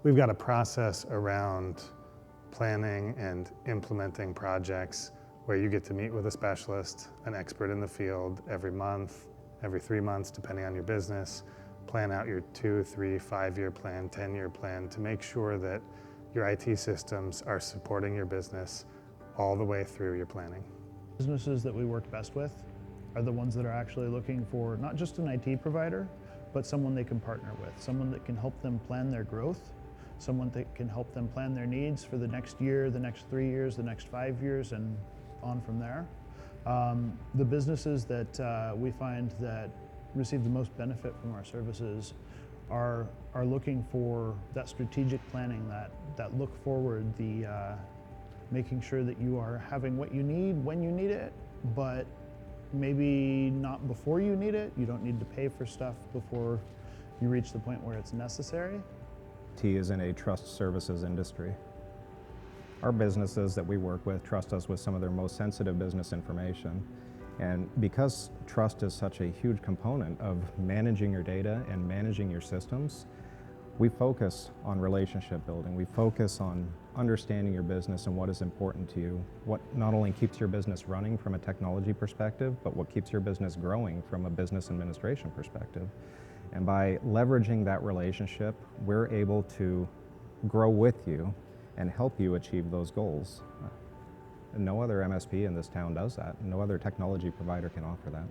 We've got a process around planning and implementing projects where you get to meet with a specialist, an expert in the field, every month, every 3 months, depending on your business, plan out your 2, 3, 5-year plan, 10-year plan to make sure that your IT systems are supporting your business all the way through your planning. Businesses that we work best with are the ones that are actually looking for not just an IT provider, but someone they can partner with, someone that can help them plan their growth, someone that can help them plan their needs for the next year, the next 3 years, the next 5 years, and on from there. The businesses that we find that receive the most benefit from our services are looking for that strategic planning, that look forward, the making sure that you are having what you need when you need it, but maybe not before you need it. You don't need to pay for stuff before you reach the point where it's necessary. IT is in a trust services industry. Our businesses that we work with trust us with some of their most sensitive business information. And because trust is such a huge component of managing your data and managing your systems, we focus on relationship building. We focus on understanding your business and what is important to you, what not only keeps your business running from a technology perspective, but what keeps your business growing from a business administration perspective. And by leveraging that relationship, we're able to grow with you and help you achieve those goals. No other MSP in this town does that. No other technology provider can offer that.